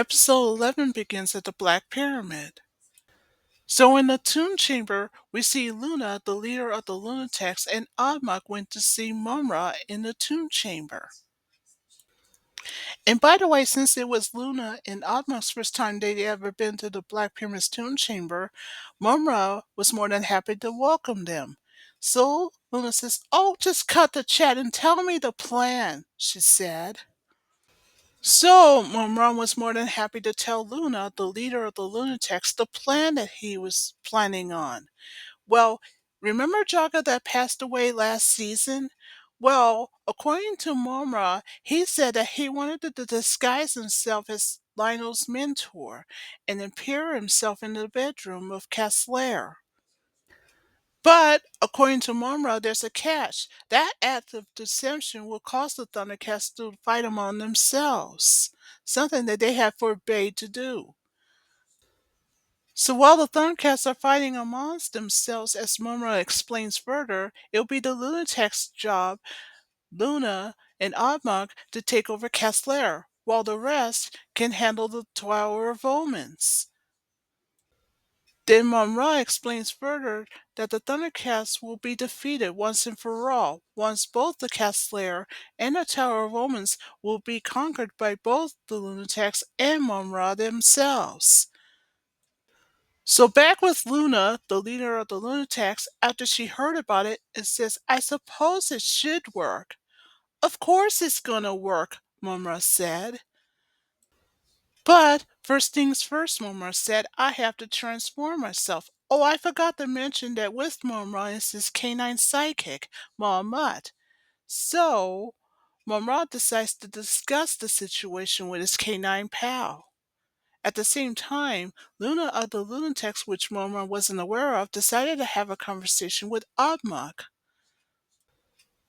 Episode 11 begins at the Black Pyramid. So in the Tomb Chamber, we see Luna, the leader of the Lunatics, and Ahmak went to see Mumm-ra in the Tomb Chamber. And by the way, since it was Luna and Ahmak's first time they'd ever been to the Black Pyramid's Tomb Chamber, Mumm-ra was more than happy to welcome them. So Luna says, "Oh, just cut the chat and tell me the plan," she said. So, Mumm-ra was more than happy to tell Luna, the leader of the Lunatics, the plan that he was planning on. Well, remember Jaga that passed away last season? Well, according to Mumm-ra, he said that he wanted to disguise himself as Lionel's mentor and appear himself in the bedroom of Caslair. But, according to Mumm-ra, there's a catch. That act of deception will cause the Thundercats to fight among themselves, something that they had forbade to do. So while the Thundercats are fighting amongst themselves, as Mumm-ra explains further, it'll be the Lunatics' job, Luna and Ahmuk, to take over Caslair, while the rest can handle the Tower of Omens. Then Mumm-ra explains further that the Thundercats will be defeated once and for all, once both the Cat Slayer and the Tower of Omens will be conquered by both the Lunatics and Mumm-ra themselves. So back with Luna, the leader of the Lunatics, after she heard about it, and says, "I suppose it should work." "Of course it's gonna work," Mumm-ra said. "But first things first," Mumm-ra said, "I have to transform myself. Oh, I forgot to mention that with Mumm-ra is his canine sidekick, Muhammad. So, Mumm-ra decides to discuss the situation with his canine pal. At the same time, Luna of the Lunatics, which Mumm-ra wasn't aware of, decided to have a conversation with Abmok.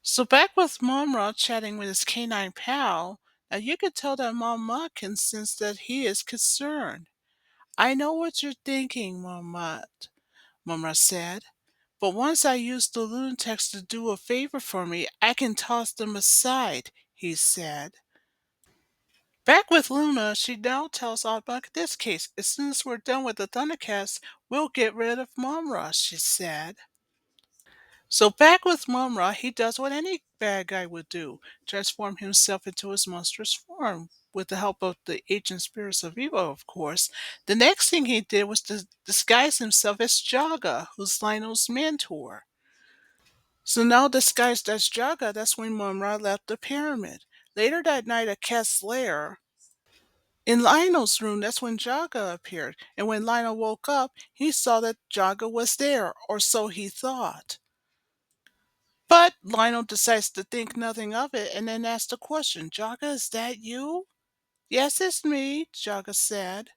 So back with Mumm-ra chatting with his canine pal, now you can tell that Mumm-ra can sense that he is concerned. "I know what you're thinking, Mumm-ra said. "But once I use the Lunatics to do a favor for me, I can toss them aside," he said. Back with Luna, she now tells Oddblock this case. "As soon as we're done with the Thundercats, we'll get rid of Mumm-ra," she said. So back with Mumm-ra, he does what any bad guy would do, transform himself into his monstrous form, with the help of the ancient spirits of evil, of course. The next thing he did was to disguise himself as Jaga, who's Lionel's mentor. So now disguised as Jaga, that's when Mumm-ra left the pyramid. Later that night at Cat's lair, in Lionel's room, that's when Jaga appeared, and when Lionel woke up, he saw that Jaga was there, or so he thought. But Lionel decides to think nothing of it and then asks the question, "Jaga, is that you?" "Yes, it's me," Jaga said.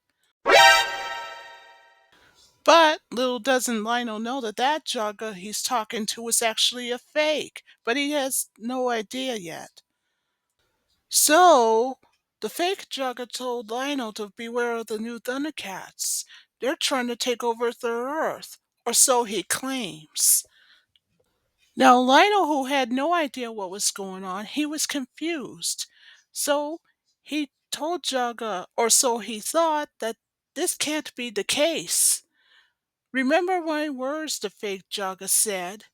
But little doesn't Lionel know that Jaga he's talking to is actually a fake, but he has no idea yet. So, the fake Jaga told Lionel to beware of the new Thundercats. They're trying to take over the Earth, or so he claims. Now, Lionel, who had no idea what was going on, he was confused. So, he told Jaga, or so he thought, that this can't be the case. "Remember my words," the fake Jaga said.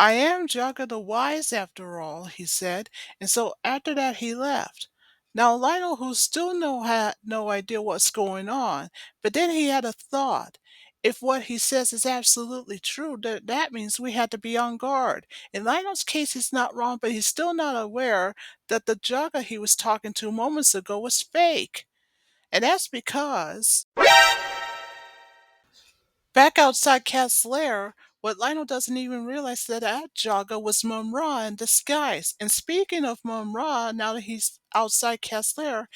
"I am Jagga the Wise after all," he said, and so after that he left. Now Lionel, who still had no idea what's going on, but then he had a thought. If what he says is absolutely true, that means we had to be on guard. In Lionel's case, he's not wrong, but he's still not aware that the Jagga he was talking to moments ago was fake. And that's because back outside Cat's lair, what Lionel doesn't even realize that Jogga was Mumm-ra in disguise. And speaking of Mumm-ra, now that he's outside Cat's lair,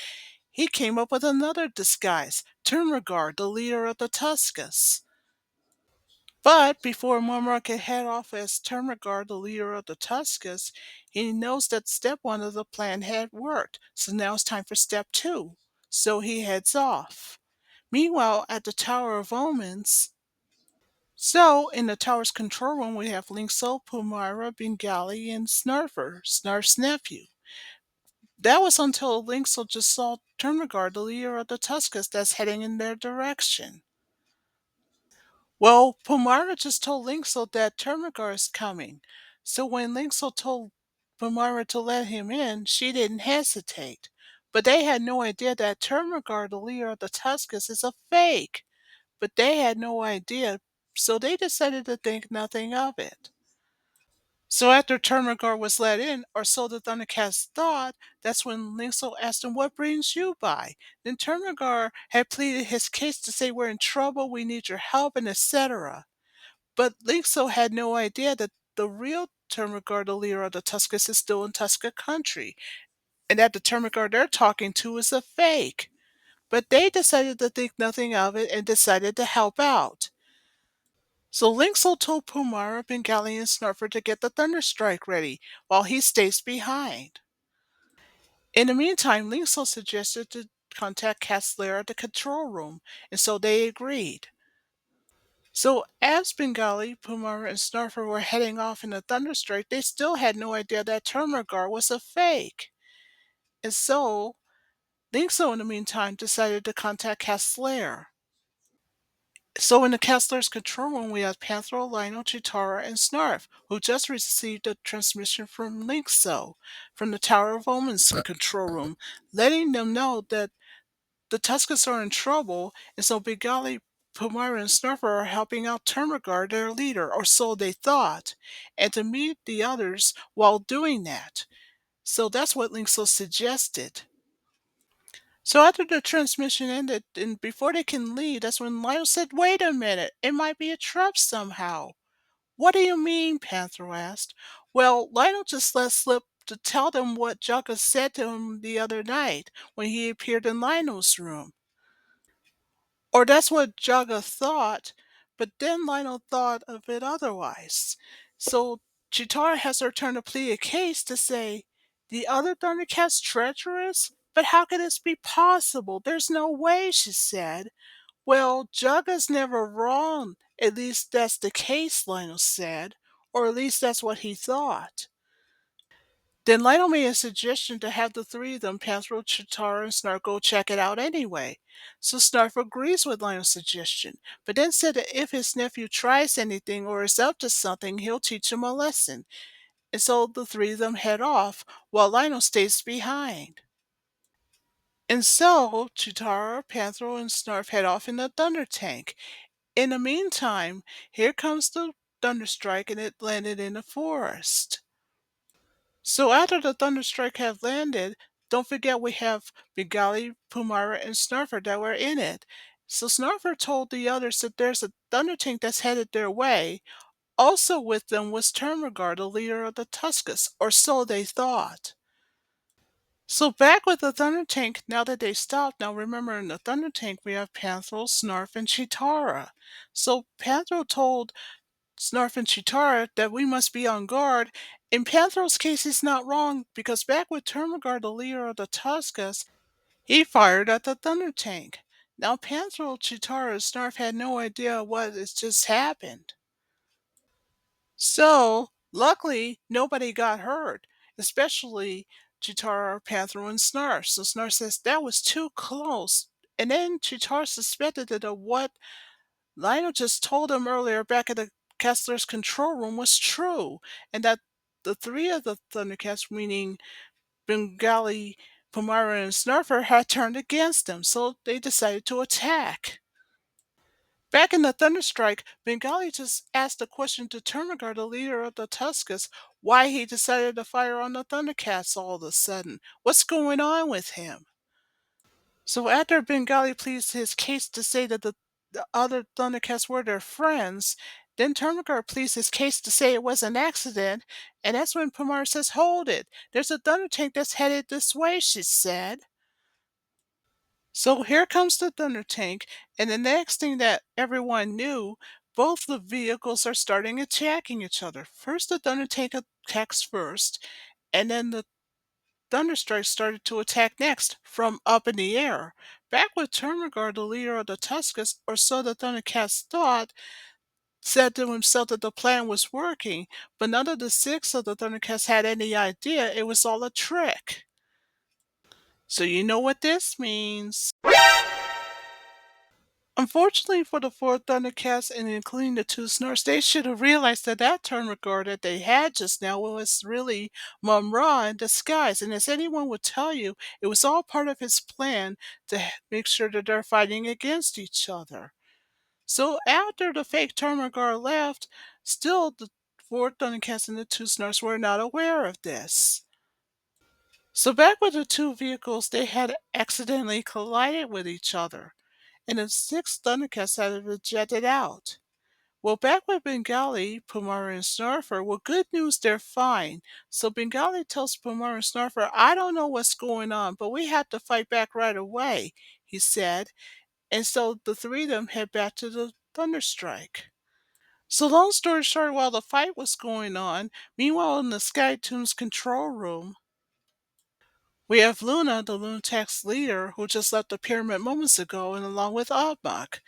he came up with another disguise, Turnregard, the leader of the Tuscas. But before Mumm-ra can head off as Turnregard, the leader of the Tuscas, he knows that step one of the plan had worked. So now it's time for step two. So he heads off. Meanwhile, at the Tower of Omens, in the tower's control room, we have Linkso, Pumara, Bengali, and Snurfer, Snarf's nephew. That was until Lynxel just saw Termagard, the leader of the Tuscans, that's heading in their direction. Well, Pomara just told Lynxel that Termagard is coming. So when Lynxel told Pomara to let him in, she didn't hesitate. But they had no idea that Termagard, the leader of the Tuscans, is a fake. But they had no idea, so they decided to think nothing of it. So after Termagard was let in, or so the Thundercats thought, that's when Lynxel asked him, "What brings you by?" Then Termagard had pleaded his case to say, "We're in trouble, we need your help," and etc. But Lynxel had no idea that the real Termagard, the leader of the Tuscans, is still in Tuska country, and that the Termagard they're talking to is a fake. But they decided to think nothing of it and decided to help out. So Lynxel told Pumara, Bengali, and Snuffer to get the Thunderstrike ready while he stays behind. In the meantime, Lynxel suggested to contact Cat's at the control room, and so they agreed. So as Bengali, Pumara, and Snuffer were heading off in the Thunderstrike, they still had no idea that Termagar was a fake. And so Lynxel, in the meantime, decided to contact Cat's So in the Kessler's control room, we have Panther, Lionel, Chitara, and Snarf, who just received a transmission from Linkso from the Tower of Omens control room, letting them know that the Tuscans are in trouble, and so Bigali, Pomara, and Snurfer are helping out Termagard, their leader, or so they thought, and to meet the others while doing that. So that's what Linkso suggested. So after the transmission ended, and before they can leave, that's when Lionel said, "Wait a minute, it might be a trap somehow." "What do you mean?" Panther asked. "Well, Lionel just let slip to tell them what Jugga said to him the other night when he appeared in Lionel's room. Or that's what Jugga thought, but then Lionel thought of it otherwise. So Chitara has her turn to plead a case to say, the other Thundercats treacherous? But how could this be possible? There's no way, she said. Well, Jugga's never wrong. At least that's the case, Lionel said. Or at least that's what he thought. Then Lionel made a suggestion to have the three of them, Panthro, Chitara, and Snarf, go check it out anyway. So Snarf agrees with Lionel's suggestion, but then said that if his nephew tries anything or is up to something, he'll teach him a lesson. And so the three of them head off, while Lionel stays behind. And so Chitara, Panthro, and Snarf head off in the Thunder Tank. In the meantime, here comes the Thunderstrike, and it landed in the forest. So after the Thunderstrike have landed, don't forget we have Bigali, Pumara, and Snarfer that were in it. So Snarfer told the others that there's a Thunder Tank that's headed their way. Also with them was Termagard, the leader of the Tuscans, or so they thought. So back with the Thunder Tank, now that they stopped, now remember in the Thunder Tank we have Panthro, Snarf, and Chitara. So Panthro told Snarf and Chitara that we must be on guard. In Panthro's case, he's not wrong because back with Termagard, the leader of the Tuskas, he fired at the Thunder Tank. Now Panthro, Chitara, and Snarf had no idea what has just happened. So, luckily, nobody got hurt, especially Chitara, Panthro, and Snarf. So Snarf says that was too close. And then Chitara suspected that what Lionel just told him earlier back at the Kessler's control room was true, and that the three of the Thundercats, meaning Bengali, Pomara, and Snurfer, had turned against him, so they decided to attack. Back in the Thunderstrike, Bengali just asked a question to Termagard, the leader of the Tuscans, why he decided to fire on the Thundercats all of a sudden. What's going on with him? So after Bengali pleads his case to say that the other Thundercats were their friends, then Termagard pleads his case to say it was an accident, and that's when Pamar says, "Hold it! There's a Thunder Tank that's headed this way," she said. So here comes the Thunder Tank, and the next thing that everyone knew, both the vehicles are starting attacking each other. First, the Thunder Tank attacks first, and then the Thunderstrike started to attack next, from up in the air. Back with Termagard, the leader of the Tuscans, or so the Thundercats thought, said to himself that the plan was working, but none of the six of the Thundercats had any idea it was all a trick. So you know what this means. Unfortunately for the four Thundercats and including the two Snores, they should have realized that that Turnregard that they had just now was really Mumm-ra in disguise. And as anyone would tell you, it was all part of his plan to make sure that they're fighting against each other. So after the fake Turnregard left, still the four Thundercats and the two Snores were not aware of this. So back with the two vehicles, they had accidentally collided with each other, and the six Thundercats had been jetted out. Well, back with Bengali, Pumara and Snarfer, well, good news, they're fine. So Bengali tells Pumara and Snarfer, I don't know what's going on, but we have to fight back right away, he said. And so the three of them head back to the Thunderstrike. So long story short, while the fight was going on, meanwhile in the Skytoon's control room, we have Luna, the Lunatics leader, who just left the pyramid moments ago, and along with Oddmok.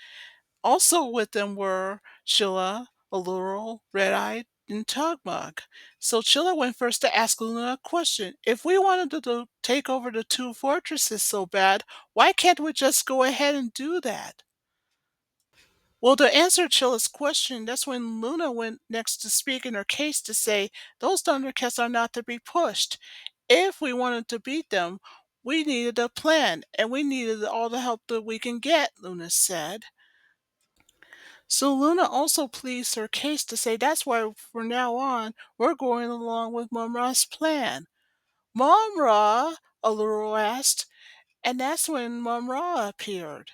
Also with them were Chilla, Alluro, Red-Eye, and Tugmug. So Chilla went first to ask Luna a question. If we wanted to take over the two fortresses so bad, why can't we just go ahead and do that? Well, to answer Chilla's question, that's when Luna went next to speak in her case to say, those Thundercats are not to be pushed. If we wanted to beat them, we needed a plan, and we needed all the help that we can get, Luna said. So Luna also pleads her case to say that's why from now on we're going along with Mumm-ra's plan. Mumm-ra? Alluro asked, and that's when Mumm-ra appeared.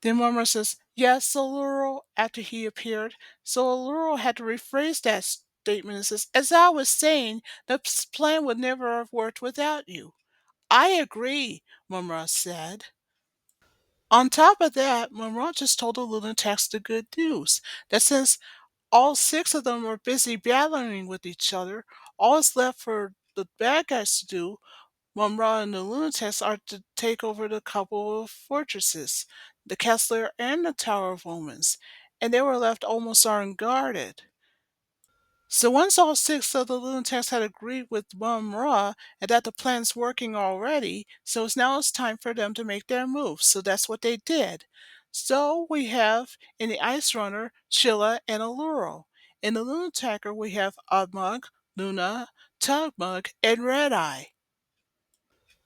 Then Mumm-ra says, yes, Alluro, after he appeared. So Alluro had to rephrase that statement and says, as I was saying, the plan would never have worked without you. I agree, Mumm-ra said. On top of that, Mumm-ra just told the lunatics the good news that since all six of them are busy battling with each other, all that's left for the bad guys to do, Mumm-ra and the lunatics, are to take over the couple of fortresses, the Castle and the Tower of Omens, and they were left almost unguarded. So once all six of the lunatics had agreed with Mumm-ra and that the plan's working already, so it's time for them to make their move. So that's what they did. So we have in the Ice Runner, Chilla and Alluro. In the Lunataker we have Oddmug, Luna, Tugmug, and Red-Eye.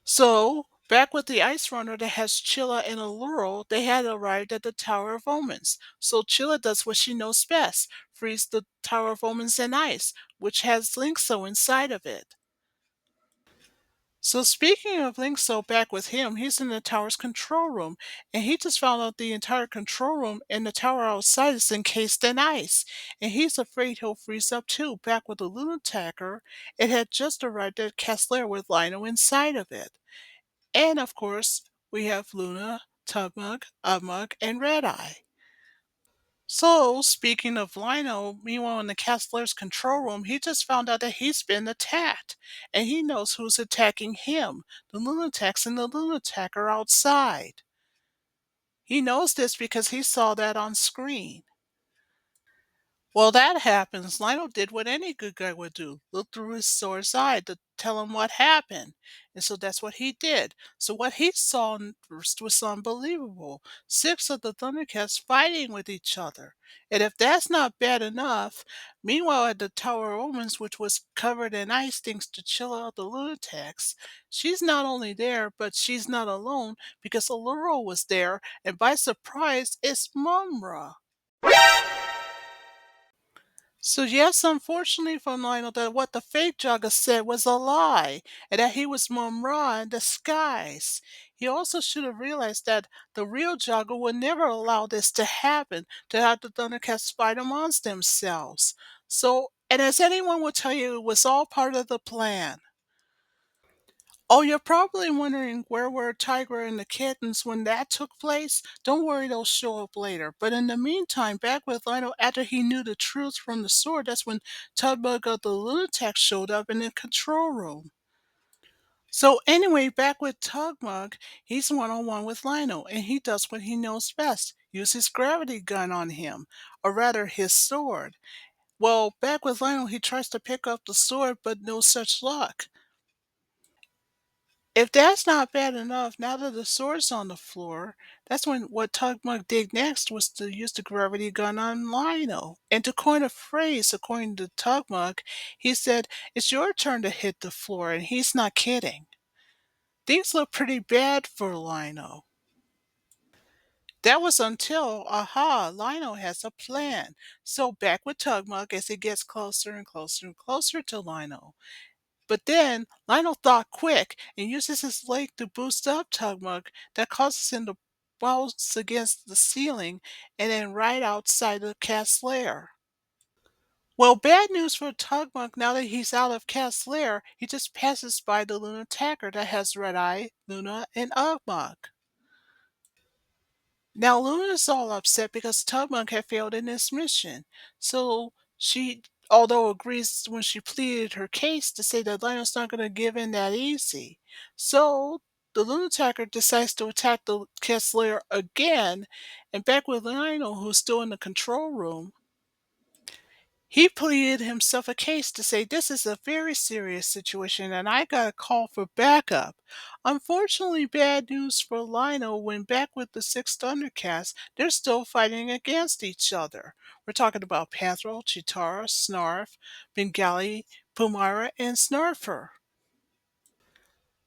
So back with the Ice Runner that has Chilla and Alluro, they had arrived at the Tower of Omens. So Chilla does what she knows best, freeze the Tower of Omens in ice, which has Linkso inside of it. So speaking of Linkso, back with him, he's in the tower's control room, and he just found out the entire control room and the tower outside is encased in ice, and he's afraid he'll freeze up too. Back with the Lunataker, it had just arrived at Castler with Lino inside of it. And of course, we have Luna, Tugmug, Umug, and Red-Eye. So, speaking of Lino, meanwhile in the Castler's control room, he just found out that he's been attacked. And he knows who's attacking him. The Lunatics and the Lunataker outside. He knows this because he saw that on screen. Well, that happens. Lionel did what any good guy would do, look through his sword's eye to tell him what happened. And so that's what he did. So what he saw first was unbelievable. Six of the Thundercats fighting with each other. And if that's not bad enough, meanwhile at the Tower of Omens, which was covered in ice thanks to chill out the lunatics, she's not only there, but she's not alone because Allura was there, and by surprise, it's Mumm-ra. So yes, unfortunately for Lionel, that what the fake Jogger said was a lie, and that he was Mumm-ra in disguise. He also should have realized that the real Jogger would never allow this to happen, to have the Thundercats fight amongst themselves. So, and as anyone will tell you, it was all part of the plan. Oh, you're probably wondering where were Tiger and the kittens when that took place? Don't worry, they'll show up later. But in the meantime, back with Lionel, after he knew the truth from the sword, that's when Tugbug of the Lunatic showed up in the control room. So anyway, back with Tugmug, he's one-on-one with Lionel, and he does what he knows best. Use his gravity gun on him, or rather his sword. Well, back with Lionel, he tries to pick up the sword, but no such luck. If that's not bad enough, now that the sword's on the floor, that's when what Tugmug did next was to use the gravity gun on Lionel. And to coin a phrase, according to Tugmug, he said, "It's your turn to hit the floor," and he's not kidding. Things look pretty bad for Lionel. That was until, aha, Lionel has a plan. So back with Tugmug as he gets closer and closer and closer to Lionel. But then Lionel thought quick and uses his leg to boost up Tugmug that causes him to bounce against the ceiling and then right outside the cat's lair. Well, bad news for Tugmug now that he's out of Cat's lair, he just passes by the Luna Tacker that has Red Eye, Luna, and Ugmug. Now Luna's all upset because Tugmug had failed in his mission. So she, although agrees when she pleaded her case to say that Lionel's not going to give in that easy. So the Lunataker decides to attack the cat's lair again, and back with Lionel, who's still in the control room, he pleaded himself a case to say this is a very serious situation and I got to call for backup. Unfortunately, bad news for Lionel when back with the six Thundercats, they're still fighting against each other. We're talking about Panthro, Chitara, Snarf, Bengali, Pumara, and Snarfer.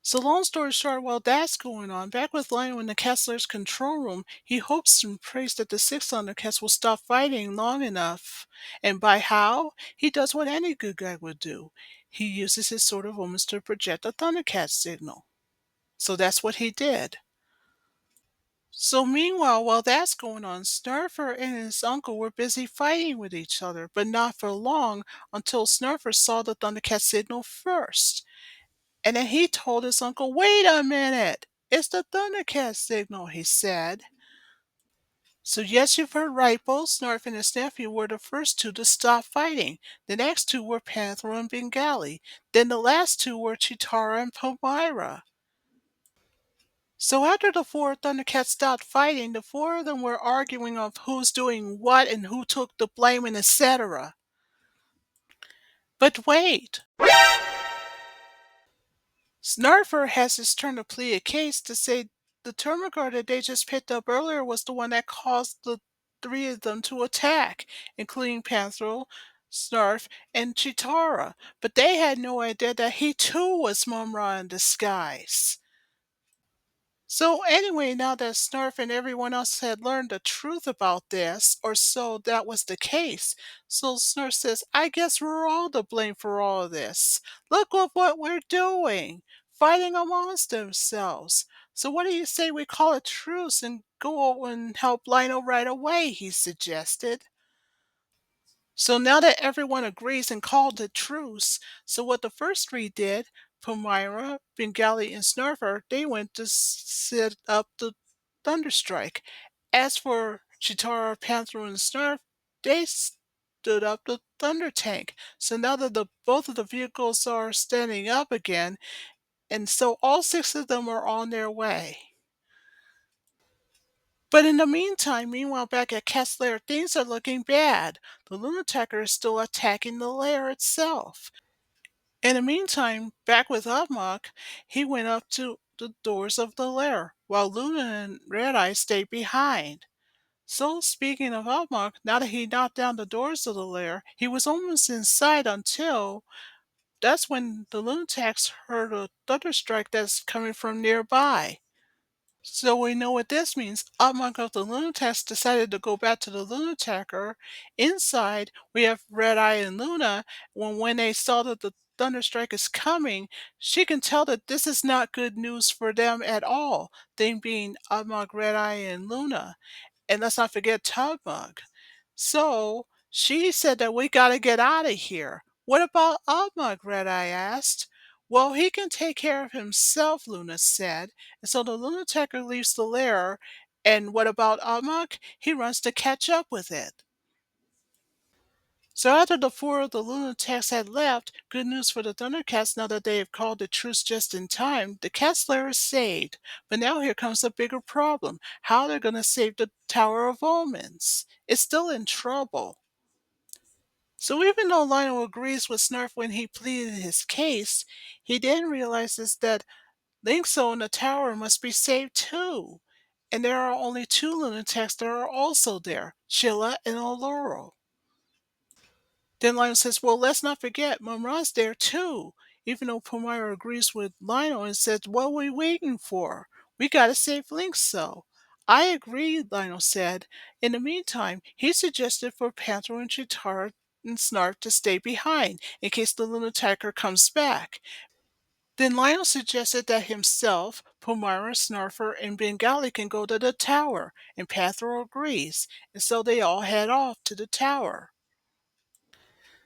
So long story short, while that's going on, back with Lionel in the Kessler's control room, he hopes and prays that the six Thundercats will stop fighting long enough. And by how? He does what any good guy would do. He uses his sword of omens to project a Thundercat signal. So that's what he did. So meanwhile, while that's going on, Snurfer and his uncle were busy fighting with each other, but not for long until Snurfer saw the Thundercat signal first. And then he told his uncle, "Wait a minute! It's the Thundercat signal," he said. So yes, you've heard right, both Snarf and his nephew were the first two to stop fighting. The next two were Panther and Bengali. Then the last two were Chitara and Palmyra. So after the four Thundercats stopped fighting, the four of them were arguing of who's doing what and who took the blame and etc. But wait! Snarfer has his turn to plead a case to say the Termagant that they just picked up earlier was the one that caused the three of them to attack, including Panthril, Snarf, and Chitara. But they had no idea that he too was Mumm-ra in disguise. So anyway, now that Snarf and everyone else had learned the truth about this, or so that was the case, so Snarf says, "I guess we're all to blame for all of this. Look at what we're doing, fighting amongst themselves. So what do you say we call a truce and go and help Lionel right away?" he suggested. So now that everyone agrees and called a truce, so what the first three did, Palmyra, Bengali, and Snurfer, they went to set up the Thunderstrike. As for Chitara, Panther, and Snurf, they stood up the Thunder Tank. So now that both of the vehicles are standing up again, and so all six of them are on their way. But in the meanwhile, back at Cat's lair, things are looking bad. The Lunataker is still attacking the lair itself. In the meantime, back with Upmok, he went up to the doors of the lair, while Luna and Red Eye stayed behind. So, speaking of Upmok, now that he knocked down the doors of the lair, he was almost inside until that's when the Lunatics heard a thunderstrike that's coming from nearby. So we know what this means. Among of the Lunatics decided to go back to the Lunataker. Inside, we have Red Eye and Luna. When they saw that the Thunderstrike is coming, she can tell that this is not good news for them at all. They being Amog, Red Eye, and Luna. And let's not forget Tugmug. So she said that we gotta get out of here. What about Amug? Red Eye asked. Well, he can take care of himself, Luna said. And so the Lunataker leaves the lair. And what about Amug? He runs to catch up with it. So after the four of the Lunatics had left, good news for the Thundercats now that they have called a truce just in time, the cat's lair is saved. But now here comes a bigger problem. How they're going to save the Tower of Omens. It's still in trouble. So even though Lionel agrees with Snarf when he pleaded his case, he then realizes that Linkso and the tower must be saved too. And there are only two lunatics that are also there, Chilla and Oloro. Then Lionel says, well, let's not forget, Mumm-ra's there too. Even though Palmyra agrees with Lionel and says, what are we waiting for? We gotta save Linkso. I agree, Lionel said. In the meantime, he suggested for Panther and Chitara and Snarf to stay behind in case the Lunatiker comes back. Then Lionel suggested that himself, Palmyra, Snarfer, and Bengali can go to the tower, and Panther agrees, and so they all head off to the tower.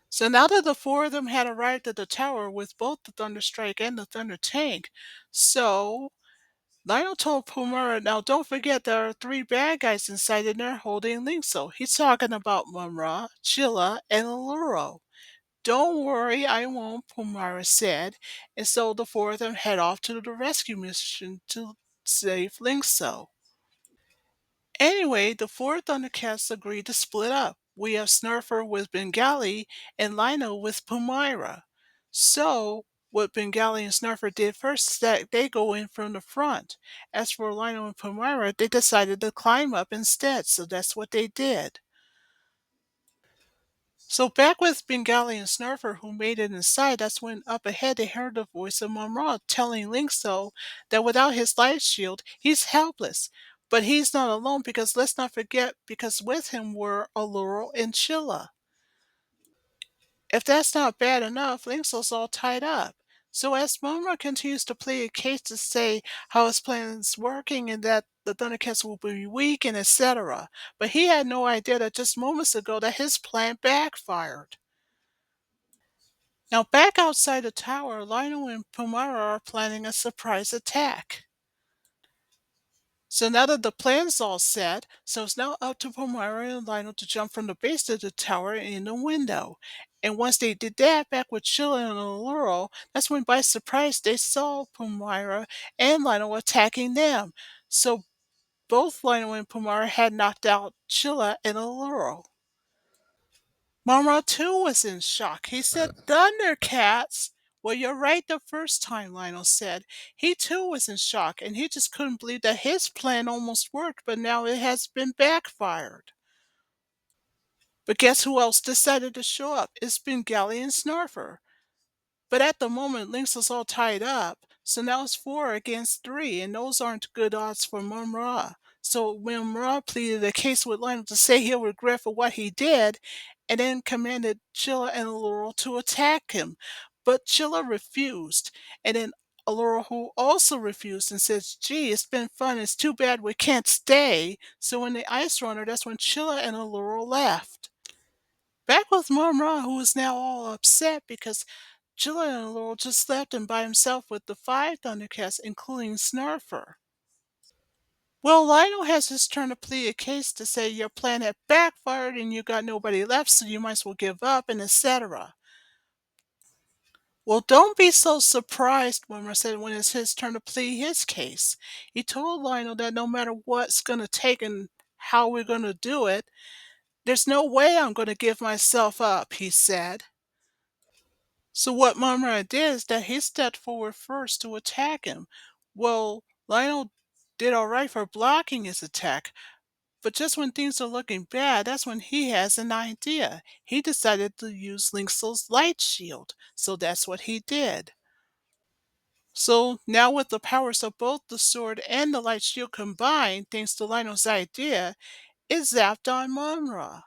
So now that the four of them had arrived at the tower with both the Thunderstrike and the Thunder Tank, so Lionel told Pumara, now don't forget there are three bad guys inside and they're holding Linkso. He's talking about Mumm-ra, Chilla, and Alluro. Don't worry, I won't, Pumara said, and so the four of them head off to the rescue mission to save Linkso. Anyway, the four Thundercats agreed to split up. We have Snurfer with Bengali and Lino with Pumira. So, what Bengali and Snurfer did first is that they go in from the front. As for Lino and Pumira, they decided to climb up instead, so that's what they did. So back with Bengali and Snurfer who made it inside, that's when up ahead they heard the voice of Mumm-ra telling Linkso that without his light shield, he's helpless. But he's not alone because let's not forget, because with him were Alluro and Chilla. If that's not bad enough, Linkso's all tied up. So as Mumm-ra continues to plead a case to say how his plan is working and that the Thundercats will be weak and etc. But he had no idea that just moments ago that his plan backfired. Now, back outside the tower, Lionel and Pumara are planning a surprise attack. So now that the plan's all set, so it's now up to Pumara and Lionel to jump from the base of the tower in the window. And once they did that, back with Chilla and Alluro, that's when by surprise they saw Pumara and Lionel attacking them. So both Lionel and Pumara had knocked out Chilla and Alluro. Mumm-ra too was in shock. He said, Thundercats! Well, you're right the first time, Lionel said. He too was in shock, and he just couldn't believe that his plan almost worked, but now it has been backfired. But guess who else decided to show up? It's Bengali and Snarfer. But at the moment, Lynx is all tied up, so now it's 4 against 3, and those aren't good odds for Mumm-ra. So Mumm-ra pleaded a case with Lionel to say he'll regret for what he did, and then commanded Chilla and Laurel to attack him. But Chilla refused, and then Laurel who also refused and says, gee, it's been fun, it's too bad we can't stay. So when the ice runner, that's when Chilla and Laurel left. Back with Mumm-ra, who is now all upset because Chilla Laurel just left him by himself with the 5 Thundercats, including Snarfer. Well, Lionel has his turn to plead a case to say your plan had backfired and you got nobody left, so you might as well give up, and etc. Well, don't be so surprised, Wimmer said when it's his turn to plead his case. He told Lionel that no matter what's going to take and how we're going to do it, there's no way I'm going to give myself up, he said. So what Mumm-ra did is that he stepped forward first to attack him. Well, Lionel did all right for blocking his attack, but just when things are looking bad, that's when he has an idea. He decided to use Linksel's light shield, so that's what he did. So now with the powers of both the sword and the light shield combined, thanks to Lionel's idea, it zapped on Mumm-ra.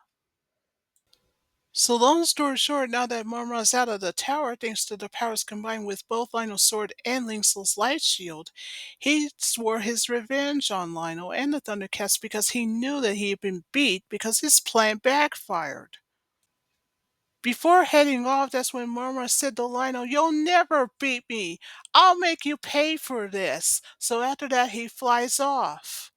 So long story short, now that Mumm-ra's out of the tower, thanks to the powers combined with both Lionel's sword and Linksel's light shield, he swore his revenge on Lionel and the Thundercats because he knew that he had been beat because his plan backfired. Before heading off, that's when Mumm-ra said to Lionel, you'll never beat me. I'll make you pay for this. So after that, he flies off.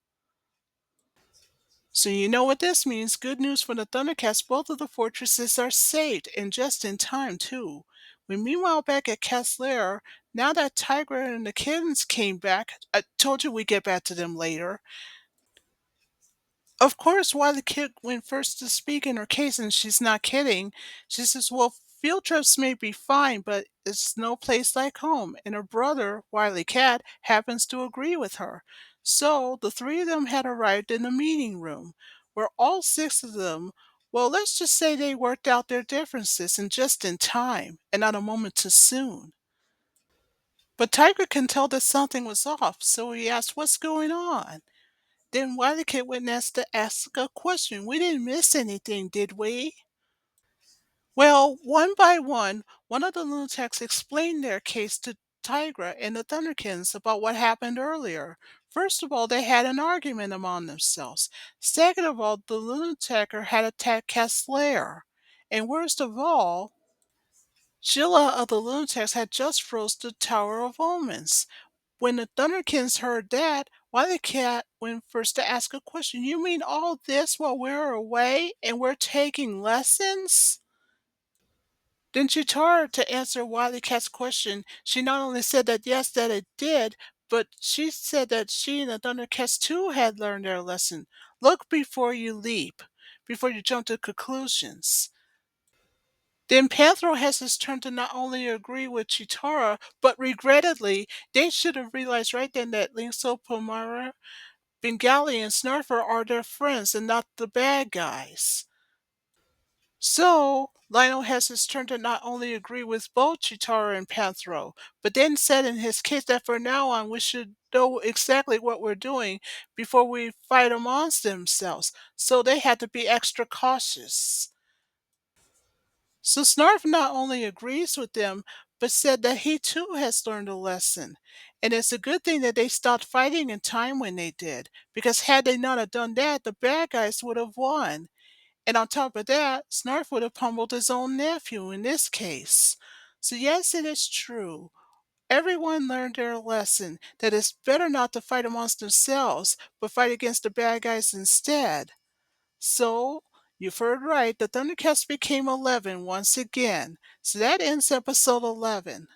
So you know what this means. Good news for the Thundercats. Both of the fortresses are saved, and just in time, too. When meanwhile back at Castlear, now that Tiger and the kittens came back, I told you we'd get back to them later. Of course, why the kid went first to speak in her case, and she's not kidding. She says, well, Field trips may be fine, but it's no place like home, and her brother, Wily Cat, happens to agree with her. So the three of them had arrived in the meeting room, where all six of them, well, let's just say they worked out their differences and just in time, and not a moment too soon. But Tiger can tell that something was off, so he asked, "What's going on?" Then Wily Cat went and asked to ask a question. "We didn't miss anything, did we?" Well, one by one of the lunatics explained their case to Tigra and the Thunderkins about what happened earlier. First of all, they had an argument among themselves. Second of all, the lunaticer had attacked Cat's lair. And worst of all, Jilla of the lunatics had just froze the Tower of Omens. When the Thunderkins heard that, Wily Cat went first to ask a question. "You mean all this while we're away and we're taking lessons?" Then Chitara, to answer Wily Cat's question, she not only said that yes, that it did, but she said that she and the Thundercats too had learned their lesson. Look before you leap, before you jump to conclusions. Then Panthro has his turn to not only agree with Chitara, but regrettably, they should have realized right then that Linkso, Pomara, Bengali, and Snarfer are their friends and not the bad guys. So, Lionel has his turn to not only agree with both Chitara and Panthro, but then said in his case that for now on we should know exactly what we're doing before we fight amongst themselves, so they had to be extra cautious. So Snarf not only agrees with them, but said that he too has learned a lesson. And it's a good thing that they stopped fighting in time when they did, because had they not have done that, the bad guys would have won. And on top of that, Snarf would have pummeled his own nephew in this case. So, yes, it is true. Everyone learned their lesson that it's better not to fight amongst themselves, but fight against the bad guys instead. So, you've heard right, the Thundercats became 11 once again. So that ends episode 11.